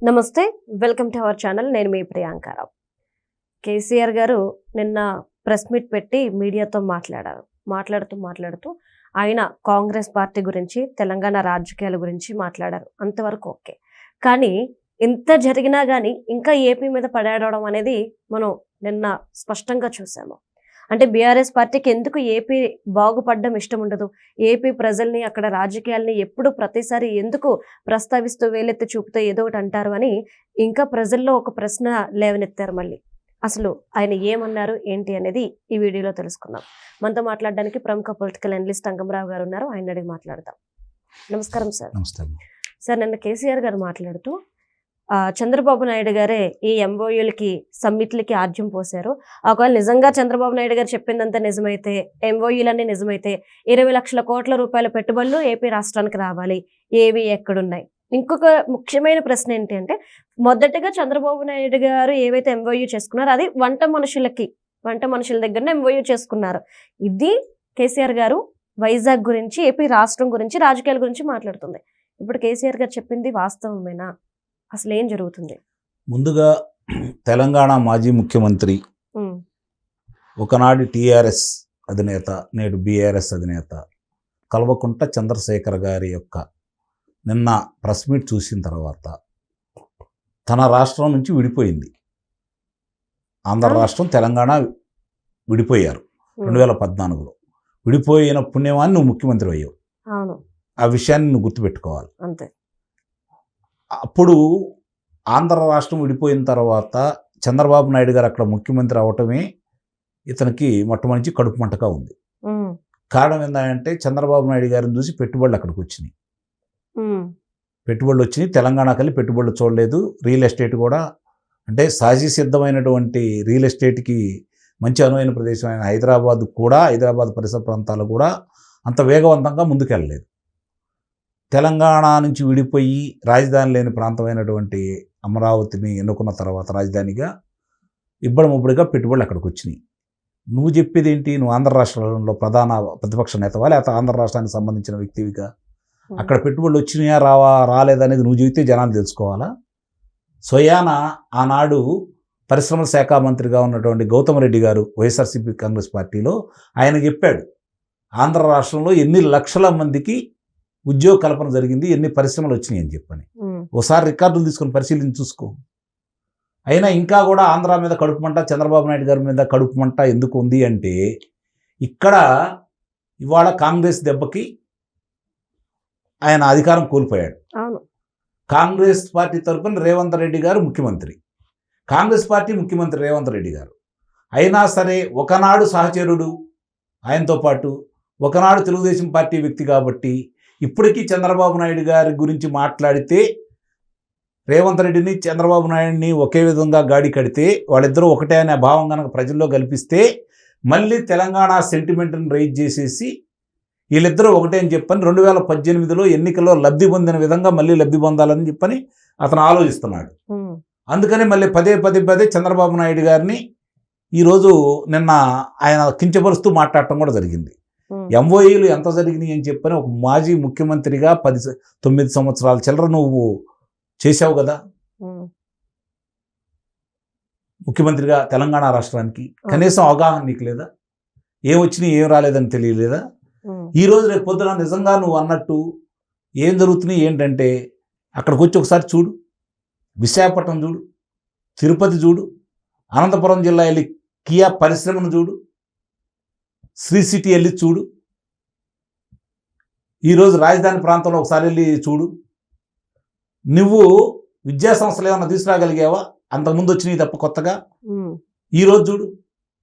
నమస్తే, welcome to our channel. నేను మీ ప్రియాంకారావు. కేసీఆర్ గారు నిన్న ప్రెస్ మీట్ పెట్టి మీడియాతో మాట్లాడుతూ ఆయన కాంగ్రెస్ పార్టీ గురించి, తెలంగాణ రాజకీయాల గురించి మాట్లాడారు. అంతవరకు ఓకే. కానీ ఇంత జరిగినా కానీ ఇంకా ఏపీ మీద పడేయడం అనేది మనం నిన్న స్పష్టంగా చూసాము. అంటే బీఆర్ఎస్ పార్టీకి ఎందుకు ఏపీ బాగుపడడం ఇష్టం ఉండదు, ఏపీ ప్రజల్ని, అక్కడ రాజకీయాల్ని ఎప్పుడు ప్రతిసారి ఎందుకు ప్రస్తావిస్తూ వేలెత్తి చూపుతూ ఏదో ఒకటి అంటారు అని ఇంకా ప్రజల్లో ఒక ప్రశ్న లేవనెత్తారు. మళ్ళీ అసలు ఆయన ఏమన్నారు ఏంటి అనేది ఈ వీడియోలో తెలుసుకుందాం. మనతో మాట్లాడడానికి ప్రముఖ పొలిటికల్ అనలిస్ట్ అంగమరావు గారు ఉన్నారు. ఆయన అడిగి మాట్లాడదాం. నమస్కారం సార్. సార్, నిన్న కేసీఆర్ గారు మాట్లాడుతూ చంద్రబాబు నాయుడు గారే ఈ ఎంఓయూలకి, సమ్మిట్లకి ఆద్యం పోశారు. ఒకవేళ నిజంగా చంద్రబాబు నాయుడు గారు చెప్పిందంతా నిజమైతే, ఎంఓయూలన్నీ నిజమైతే 20 లక్షల కోట్ల రూపాయల పెట్టుబడులు ఏపీ రాష్ట్రానికి రావాలి. ఏవి ఎక్కడున్నాయి? ఇంకొక ముఖ్యమైన ప్రశ్న ఏంటి అంటే, మొదటగా చంద్రబాబు నాయుడు గారు ఏవైతే ఎంఓయూ చేసుకున్నారో అది వంట మనుషుల దగ్గరనే ఎంఓయూ చేసుకున్నారు. ఇది కేసీఆర్ గారు వైజాగ్ గురించి, ఏపీ రాష్ట్రం గురించి, రాజకీయాల గురించి మాట్లాడుతుంది. ఇప్పుడు కేసీఆర్ గారు చెప్పింది వాస్తవమేనా? అసలు ఏం జరుగుతుంది? ముందుగా తెలంగాణ మాజీ ముఖ్యమంత్రి, ఒకనాడు టీఆర్ఎస్ అధినేత, నేడు బీఆర్ఎస్ అధినేత కల్వకుంట్ల చంద్రశేఖర్ గారి యొక్క నిన్న ప్రెస్ మీట్ చూసిన తర్వాత తన రాష్ట్రం నుంచి విడిపోయింది. ఆంధ్ర రాష్ట్రం, తెలంగాణ విడిపోయారు 2014లో. విడిపోయిన పుణ్యమాన్ని నువ్వు ముఖ్యమంత్రి అయ్యావు. ఆ విషయాన్ని నువ్వు గుర్తుపెట్టుకోవాలి. అంతే. అప్పుడు ఆంధ్ర రాష్ట్రం విడిపోయిన తర్వాత చంద్రబాబు నాయుడు గారు అక్కడ ముఖ్యమంత్రి అవటమే ఇతనికి మొట్టమొదటి కడుపు మంటగా ఉంది. కారణం ఏంటంటే చంద్రబాబు నాయుడు గారిని చూసి పెట్టుబడులు అక్కడికి వచ్చినాయి. పెట్టుబడులు వచ్చినాయి. తెలంగాణకి వెళ్ళి పెట్టుబడులు చూడలేదు. రియల్ ఎస్టేట్ కూడా, అంటే సహజ సిద్ధమైనటువంటి రియల్ ఎస్టేట్కి మంచి అనువైన ప్రదేశమైన హైదరాబాద్ పరిసర ప్రాంతాలు కూడా అంత వేగవంతంగా ముందుకెళ్ళలేదు. తెలంగాణ నుంచి విడిపోయి రాజధాని లేని ప్రాంతమైనటువంటి అమరావతిని ఎన్నుకున్న తర్వాత రాజధానిగా ఇబ్బడిముబ్బడిగా పెట్టుబడులు అక్కడికి వచ్చినాయి. నువ్వు చెప్పేది ఏంటి? నువ్వు ఆంధ్ర రాష్ట్రంలో ప్రధాన ప్రతిపక్ష నేతవా, లేకపోతే ఆంధ్ర రాష్ట్రానికి సంబంధించిన వ్యక్తివిగా అక్కడ పెట్టుబడులు వచ్చినాయా రాలేదనేది నువ్వు చెబితే జనాలు తెలుసుకోవాలా? స్వయాన ఆనాడు పరిశ్రమల శాఖ మంత్రిగా ఉన్నటువంటి గౌతమ్ రెడ్డి గారు వైఎస్ఆర్సీపీ కాంగ్రెస్ పార్టీలో ఆయన చెప్పాడు, ఆంధ్ర రాష్ట్రంలో ఎన్ని లక్షల మందికి ఉద్యోగ కల్పన జరిగింది, ఎన్ని పరిశ్రమలు వచ్చినాయి అని చెప్పని. ఒకసారి రికార్డులు తీసుకొని పరిశీలించి చూసుకో. అయినా ఇంకా కూడా ఆంధ్ర మీద కడుపు మంట, చంద్రబాబు నాయుడు గారి మీద కడుపు మంట ఎందుకు ఉంది అంటే, ఇక్కడ ఇవాళ కాంగ్రెస్ దెబ్బకి ఆయన అధికారం కోల్పోయాడు. కాంగ్రెస్ పార్టీ తరఫున రేవంత్ రెడ్డి గారు ముఖ్యమంత్రి, కాంగ్రెస్ పార్టీ ముఖ్యమంత్రి రేవంత్ రెడ్డి గారు. అయినా సరే ఒకనాడు సహచరుడు ఆయనతో పాటు, ఒకనాడు తెలుగుదేశం పార్టీ వ్యక్తి కాబట్టి ఇప్పటికీ చంద్రబాబు నాయుడు గారి గురించి మాట్లాడితే, రేవంత్ రెడ్డిని చంద్రబాబు నాయుడిని ఒకే విధంగా గాడి కడితే, వాళ్ళిద్దరూ ఒకటే అనే భావం కనుక ప్రజల్లో కల్పిస్తే, మళ్ళీ తెలంగాణ సెంటిమెంట్ని రైజ్ చేసేసి వీళ్ళిద్దరూ ఒకటే అని చెప్పని 2018లో ఎన్నికల్లో లబ్ధి పొందిన విధంగా మళ్ళీ లబ్ధి పొందాలని చెప్పని అతను ఆలోచిస్తున్నాడు. అందుకని మళ్ళీ పదే చంద్రబాబు నాయుడు గారిని ఈరోజు నిన్న ఆయన కించపరుస్తూ మాట్లాడటం కూడా జరిగింది. ఎంఓఏలు ఎంత జరిగినాయి అని చెప్పని ఒక మాజీ ముఖ్యమంత్రిగా 9 సంవత్సరాల చిల్లర నువ్వు చేసావు కదా ముఖ్యమంత్రిగా తెలంగాణ రాష్ట్రానికి. కనీసం అవగాహన నీకు లేదా? ఏం వచ్చినాయి ఏం రాలేదని తెలియలేదా? ఈరోజు రేపు పొద్దున నిజంగా నువ్వు అన్నట్టు ఏం జరుగుతున్నాయి ఏంటంటే, అక్కడికి వచ్చి ఒకసారి చూడు, విశాఖపట్నం చూడు, తిరుపతి చూడు, అనంతపురం జిల్లా వెళ్ళి కియా పరిశ్రమను చూడు, శ్రీ సిటీ వెళ్ళి చూడు, ఈరోజు రాజధాని ప్రాంతంలో ఒకసారి వెళ్ళి చూడు. నువ్వు విద్యా సంస్థలు ఏమన్నా తీసుకురాగలిగావా? అంతకుముందు వచ్చినాయి తప్ప కొత్తగా. ఈరోజు చూడు,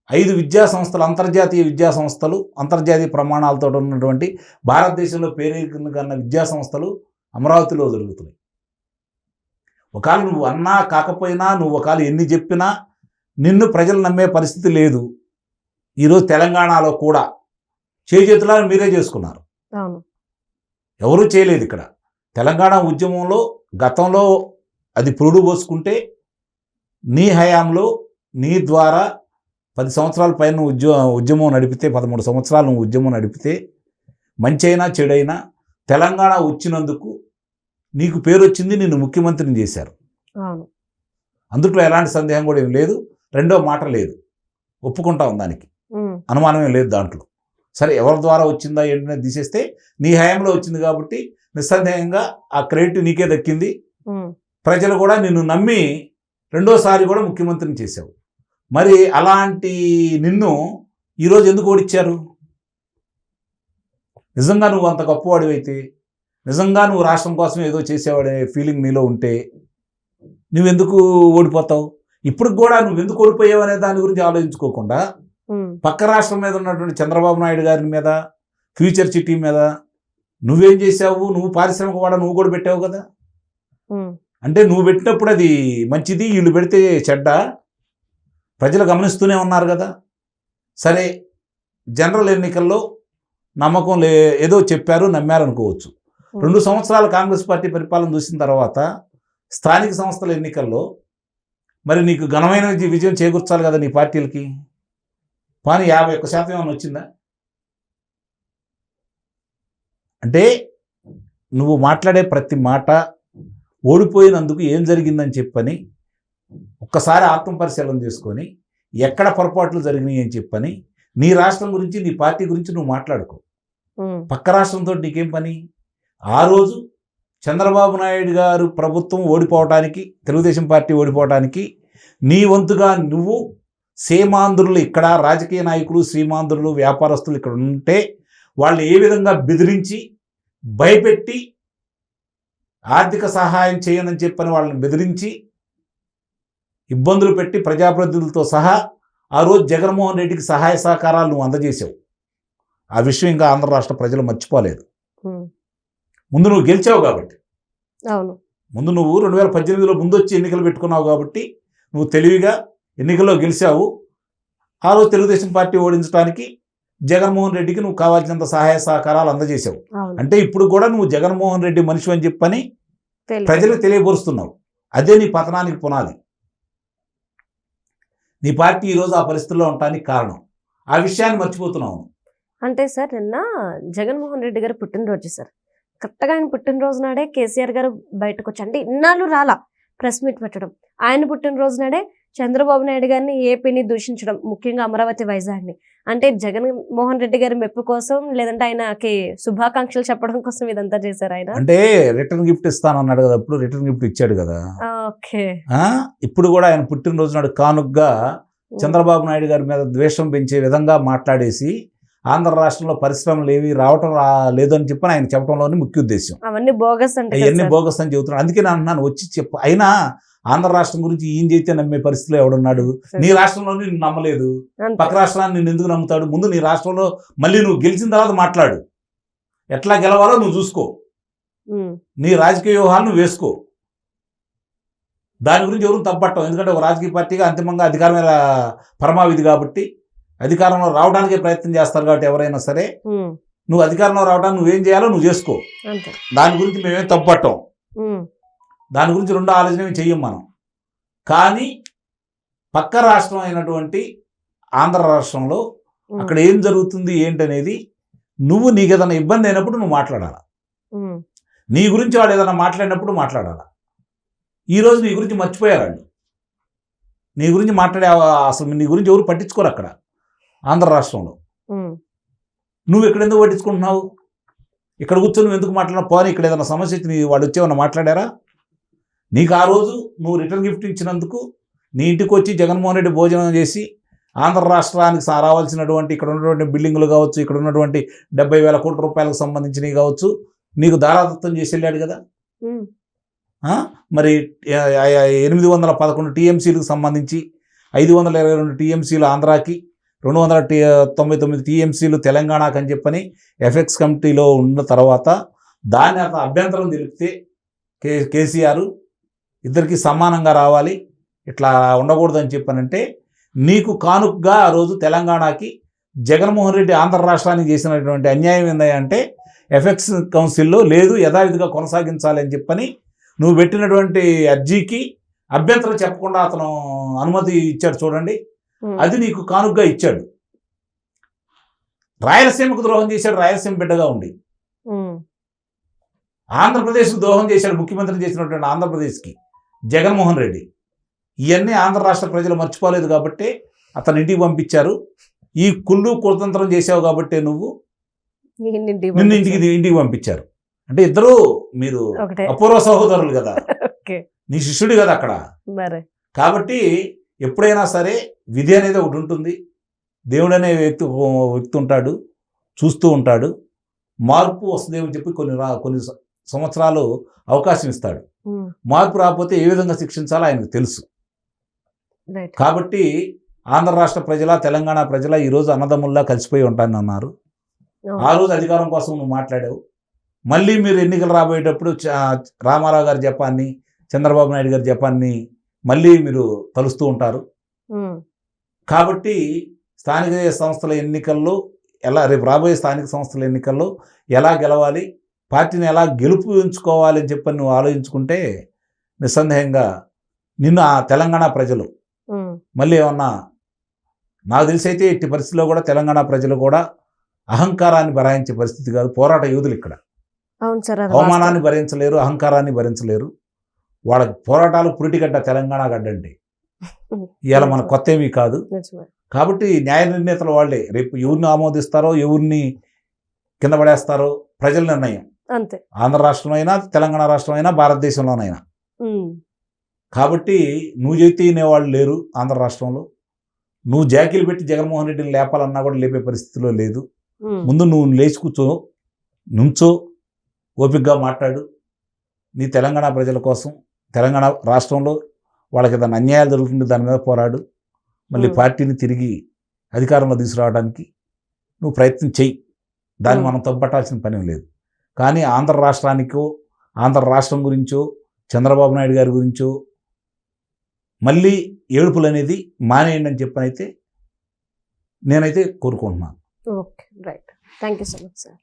5 విద్యా సంస్థలు, అంతర్జాతీయ విద్యా సంస్థలు, అంతర్జాతీయ ప్రమాణాలతో ఉన్నటువంటి భారతదేశంలో పేరుకన్న విద్యా సంస్థలు అమరావతిలో జరుగుతున్నాయి. ఒకవేళ నువ్వు అన్నా కాకపోయినా, నువ్వు ఒకవేళ ఎన్ని చెప్పినా నిన్ను ప్రజలు నమ్మే పరిస్థితి లేదు. ఈరోజు తెలంగాణలో కూడా చేతులా మీరే చేసుకున్నారు, ఎవరూ చేయలేదు. ఇక్కడ తెలంగాణ ఉద్యమంలో గతంలో అది పురుడు పోసుకుంటే, నీ హయాంలో నీ ద్వారా 10 సంవత్సరాల పైన ఉద్యమం నడిపితే, 13 సంవత్సరాలు నువ్వు ఉద్యమం నడిపితే, మంచైనా చెడైనా తెలంగాణ వచ్చినందుకు నీకు పేరు వచ్చింది, నిన్ను ముఖ్యమంత్రిని చేశారు. అవును. అందుట్లో ఎలాంటి సందేహం కూడా ఏం లేదు. రెండో మాట లేదు, ఒప్పుకుంటాం దానికి, అనుమానమే లేదు దాంట్లో. సరే, ఎవరి ద్వారా వచ్చిందా ఏంటనే తీసేస్తే నీ హయాంలో వచ్చింది కాబట్టి నిస్సందేహంగా ఆ క్రెడిట్ నీకే దక్కింది. ప్రజలు కూడా నిన్ను నమ్మి రెండోసారి కూడా ముఖ్యమంత్రిని చేశావు. మరి అలాంటి నిన్ను ఈరోజు ఎందుకు ఓడిచ్చారు? నిజంగా నువ్వు అంత గొప్పవాడివైతే, నిజంగా నువ్వు రాష్ట్రం కోసం ఏదో చేసేవాడే ఫీలింగ్ నీలో ఉంటే నువ్వెందుకు ఓడిపోతావు? ఇప్పుడు కూడా నువ్వెందుకు ఓడిపోయావు అనే దాని గురించి ఆలోచించుకోకుండా పక్క రాష్ట్రం మీద ఉన్నటువంటి చంద్రబాబు నాయుడు గారి మీద, ఫ్యూచర్ సిటీ మీద నువ్వేం చేసావు? నువ్వు పారిశ్రామిక వాడ నువ్వు కూడా పెట్టావు కదా. అంటే నువ్వు పెట్టినప్పుడు అది మంచిది, వీళ్ళు పెడితే చెడ్డ, ప్రజలు గమనిస్తూనే ఉన్నారు కదా. సరే, జనరల్ ఎన్నికల్లో నమ్మకం ఏదో చెప్పారు, నమ్మారు అనుకోవచ్చు. 2 సంవత్సరాల కాంగ్రెస్ పార్టీ పరిపాలన చూసిన తర్వాత స్థానిక సంస్థల ఎన్నికల్లో మరి నీకు ఘనమైన విజయం చేకూర్చాలి కదా నీ పార్టీలకి. కానీ 51% ఏమైనా వచ్చిందా? అంటే నువ్వు మాట్లాడే ప్రతి మాట ఓడిపోయినందుకు ఏం జరిగిందని చెప్పని ఒక్కసారి ఆత్మపరిశీలన చేసుకొని ఎక్కడ పొరపాట్లు జరిగినాయి అని చెప్పని నీ రాష్ట్రం గురించి, నీ పార్టీ గురించి నువ్వు మాట్లాడుకో. పక్క రాష్ట్రంతో నీకేం పని? ఆ రోజు చంద్రబాబు నాయుడు గారు ప్రభుత్వం ఓడిపోవటానికి, తెలుగుదేశం పార్టీ ఓడిపోవటానికి నీ వంతుగా నువ్వు సీమాంధ్రులు, ఇక్కడ రాజకీయ నాయకులు, సీమాంధ్రులు, వ్యాపారస్తులు ఇక్కడ ఉంటే వాళ్ళు ఏ విధంగా బెదిరించి, భయపెట్టి, ఆర్థిక సహాయం చేయనని చెప్పని వాళ్ళని బెదిరించి, ఇబ్బందులు పెట్టి ప్రజాప్రతినిధులతో సహా ఆ రోజు జగన్మోహన్ రెడ్డికి సహాయ సహకారాలు నువ్వు అందజేసావు. ఆ విషయం ఇంకా ఆంధ్ర రాష్ట్ర ప్రజలు మర్చిపోలేదు. ముందు నువ్వు గెలిచావు కాబట్టి, ముందు నువ్వు 2018లో ముందు వచ్చి ఎన్నికలు పెట్టుకున్నావు కాబట్టి నువ్వు తెలివిగా ఎన్నికల్లో గెలిచావు. ఆ రోజు తెలుగుదేశం పార్టీ ఓడించడానికి జగన్మోహన్ రెడ్డికి నువ్వు కావాల్సినంత సహాయ సహకారాలు అందజేసావు. అంటే ఇప్పుడు కూడా నువ్వు జగన్మోహన్ రెడ్డి మనిషి అని చెప్పని ప్రజలకు తెలియపరుస్తున్నావు. అదే నీ పతనానికి పునాది. నీ పార్టీ ఈరోజు ఆ పరిస్థితుల్లో ఉండటానికి కారణం. ఆ విషయాన్ని మర్చిపోతున్నావు. అంటే సార్, నిన్న జగన్మోహన్ రెడ్డి గారు పుట్టినరోజు సార్. కరెక్ట్గా ఆయన పుట్టినరోజు నాడే కేసీఆర్ గారు బయటకు వచ్చి, అంటే ఇన్నాళ్ళు రాలా ప్రెస్ మీట్ పెట్టడం, ఆయన పుట్టినరోజు నాడే చంద్రబాబు నాయుడు గారిని, ఏపీని దూషించడం, ముఖ్యంగా అమరావతి, వైజాగ్ని. అంటే జగన్మోహన్ రెడ్డి గారి మెప్పు కోసం, లేదంటే ఆయనకి శుభాకాంక్షలు చెప్పడం కోసం ఇదంతా చేశారు ఆయన. అంటే రిటర్న్ గిఫ్ట్ ఇస్తానన్నాడు కదా, అప్పుడు రిటర్న్ గిఫ్ట్ ఇచ్చాడు కదా. ఓకే. ఇప్పుడు కూడా ఆయన పుట్టినరోజు నాడు కానుగ్గా చంద్రబాబు నాయుడు గారి మీద ద్వేషం పెంచే విధంగా మాట్లాడేసి ఆంధ్ర రాష్ట్రంలో పరిశ్రమలు ఏవి రావటం లేదని చెప్పని ఆయన చెప్పడంలోని ముఖ్య ఉద్దేశం. అవన్నీ బోగస్ అంటే, అవన్నీ బోగస్ అని చెబుతున్నాడు. అందుకే నేను అన్నాను, వచ్చి చెప్పు. అయినా ఆంధ్ర రాష్ట్రం గురించి ఈయన చేస్తే నమ్మే పరిస్థితిలో ఎవడున్నాడు? నీ రాష్ట్రంలో నిన్ను నమ్మలేదు, పక్క రాష్ట్రాన్ని నిన్ను ఎందుకు నమ్ముతాడు? ముందు నీ రాష్ట్రంలో మళ్ళీ నువ్వు గెలిచిన తర్వాత మాట్లాడు. ఎట్లా గెలవాలో నువ్వు చూసుకో, నీ రాజకీయ వ్యూహాలు నువ్వు వేసుకో. దాని గురించి ఎవరు తప్పట్టం. ఎందుకంటే ఒక రాజకీయ పార్టీగా అంతిమంగా అధికారమే పరమావిధి కాబట్టి, అధికారంలో రావడానికే ప్రయత్నం చేస్తారు కాబట్టి ఎవరైనా సరే, నువ్వు అధికారంలో రావడానికి నువ్వేం చేయాలో నువ్వు చేసుకో. దాని గురించి మేమేం తప్పట్టం, దాని గురించి రెండో ఆలోచన చెయ్యం మనం. కానీ పక్క రాష్ట్రం అయినటువంటి ఆంధ్ర రాష్ట్రంలో అక్కడ ఏం జరుగుతుంది ఏంటనేది నువ్వు, నీకు ఏదైనా ఇబ్బంది అయినప్పుడు నువ్వు మాట్లాడాలా. నీ గురించి వాడు ఏదైనా మాట్లాడినప్పుడు మాట్లాడాలా. ఈరోజు నీ గురించి మర్చిపోయారు వాళ్ళు. నీ గురించి మాట్లాడే అసలు నీ గురించి ఎవరు పట్టించుకోరు అక్కడ ఆంధ్ర రాష్ట్రంలో. నువ్వు ఇక్కడ ఎందుకు పట్టించుకుంటున్నావు? ఇక్కడ కూర్చొని నువ్వు ఎందుకు మాట్లాడినా? పోనీ ఇక్కడ ఏదైనా సమస్య వచ్చి వాడు వచ్చేమన్నా మాట్లాడారా? నీకు ఆ రోజు నువ్వు రిటర్న్ గిఫ్ట్ ఇచ్చినందుకు నీ ఇంటికి వచ్చి జగన్మోహన్ రెడ్డి భోజనం చేసి ఆంధ్ర రాష్ట్రానికి రావాల్సినటువంటి ఇక్కడ ఉన్నటువంటి బిల్డింగులు కావచ్చు, ఇక్కడ ఉన్నటువంటి 70,000 కోట్ల రూపాయలకు సంబంధించినవి కావచ్చు, నీకు దారాదత్తం చేసి వెళ్ళాడు కదా. మరి 811 టీఎంసీలకు సంబంధించి 522 టీఎంసీలు ఆంధ్రాకి, 299 టీఎంసీలు తెలంగాణకు అని చెప్పని ఎఫెక్స్ కమిటీలో ఉన్న తర్వాత దాని అభ్యంతరం తెలిపితే కేసీఆర్ ఇద్దరికి సమానంగా రావాలి, ఇట్లా ఉండకూడదని చెప్పానంటే, నీకు కానుకగా ఆ రోజు తెలంగాణకి జగన్మోహన్ రెడ్డి ఆంధ్ర రాష్ట్రానికి చేసినటువంటి అన్యాయం ఏందంటే ఎఫెక్స్ కౌన్సిల్లో లేదు, యథావిధిగా కొనసాగించాలి అని చెప్పని నువ్వు పెట్టినటువంటి అర్జీకి అభ్యంతరం చెప్పకుండా అతను అనుమతి ఇచ్చాడు చూడండి. అది నీకు కానుకగా ఇచ్చాడు. రాయలసీమకు ద్రోహం చేశాడు, రాయలసీమ బిడ్డగా ఉండి. ఆంధ్రప్రదేశ్కు ద్రోహం చేశాడు, ముఖ్యమంత్రి చేసినటువంటి ఆంధ్రప్రదేశ్కి. జగన్మోహన్ రెడ్డి. ఇవన్నీ ఆంధ్ర రాష్ట్ర ప్రజలు మర్చిపోలేదు కాబట్టి అతను ఇంటికి పంపించారు. ఈ కుళ్ళు కుతంత్రం చేసావు కాబట్టి నువ్వు నిన్ను ఇంటికి పంపించారు. అంటే ఇద్దరు మీరు ఒకటే. అపూర్వ సహోదరులు కదా, ఓకే. నీ శిష్యుడు కదా అక్కడ. మరి కాబట్టి ఎప్పుడైనా సరే విధి అనేది ఒకటి ఉంటుంది. దేవుడు అనే వ్యక్తి ఉంటాడు, చూస్తూ ఉంటాడు. మార్పు వస్తుందేమని చెప్పి కొన్ని సంవత్సరాలు అవకాశం ఇస్తాడు. మార్పు రాకపోతే ఏ విధంగా శిక్షించాలో ఆయనకు తెలుసు. రైట్. కాబట్టి ఆంధ్ర రాష్ట్ర ప్రజల, తెలంగాణ ప్రజల ఈరోజు అన్నదమ్ముల్లా కలిసిపోయి ఉంటానని అన్నారు. ఆ రోజు అధికారం కోసం నువ్వు మాట్లాడావు. మళ్ళీ మీరు ఎన్నికలు రాబోయేటప్పుడు రామారావు గారి జపాన్ని, చంద్రబాబు నాయుడు గారి జపాన్ని మళ్ళీ మీరు తలుస్తూ ఉంటారు. కాబట్టి స్థానిక సంస్థల ఎన్నికల్లో రేపు రాబోయే స్థానిక సంస్థల ఎన్నికల్లో ఎలా గెలవాలి, పార్టీని ఎలా గెలుపుంచుకోవాలి అని చెప్పని నువ్వు ఆలోచించుకుంటే నిస్సందేహంగా నిన్ను ఆ తెలంగాణ ప్రజలు మళ్ళీ ఏమన్నా, నాకు తెలిసి అయితే ఎట్టి పరిస్థితుల్లో కూడా తెలంగాణ ప్రజలు కూడా అహంకారాన్ని భరాయించే పరిస్థితి కాదు. పోరాట యోధులు ఇక్కడ. అవును సార్. అవమానాన్ని భరించలేరు, అహంకారాన్ని భరించలేరు. వాళ్ళ పోరాటాలు పురిటిగడ్డ తెలంగాణ గడ్డ అంటే ఇవాళ మన కొత్త ఏమీ కాదు. కాబట్టి న్యాయ నిర్ణేతలు వాళ్ళే. రేపు ఎవరిని ఆమోదిస్తారో, ఎవరిని కింద పడేస్తారో ప్రజల నిర్ణయం. అంతే. ఆంధ్ర రాష్ట్రం అయినా, తెలంగాణ రాష్ట్రం అయినా, భారతదేశంలోనైనా. కాబట్టి నువ్వు చెబితే వినేవాళ్ళు లేరు ఆంధ్ర రాష్ట్రంలో. నువ్వు జాకీలు పెట్టి జగన్మోహన్ రెడ్డిని లేపాలన్నా కూడా లేపే పరిస్థితిలో లేదు. ముందు నువ్వు లేచి నుంచో ఓపికగా మాట్లాడు. నీ తెలంగాణ ప్రజల కోసం, తెలంగాణ రాష్ట్రంలో వాళ్ళకి ఏదైనా అన్యాయాలు జరుగుతుంటే దాని మీద పోరాడు. మళ్ళీ పార్టీని తిరిగి అధికారంలో తీసుకురావడానికి నువ్వు ప్రయత్నం చెయ్యి. దాన్ని మనం తప్పట్టాల్సిన పని లేదు. కానీ ఆంధ్ర రాష్ట్రానికో, ఆంధ్ర రాష్ట్రం గురించో, చంద్రబాబు నాయుడు గారి గురించో మళ్ళీ ఏడుపులు అనేది మానేయండి అని చెప్పనైతే నేనైతే కోరుకుంటున్నాను. Okay, right. Thank you so much sir.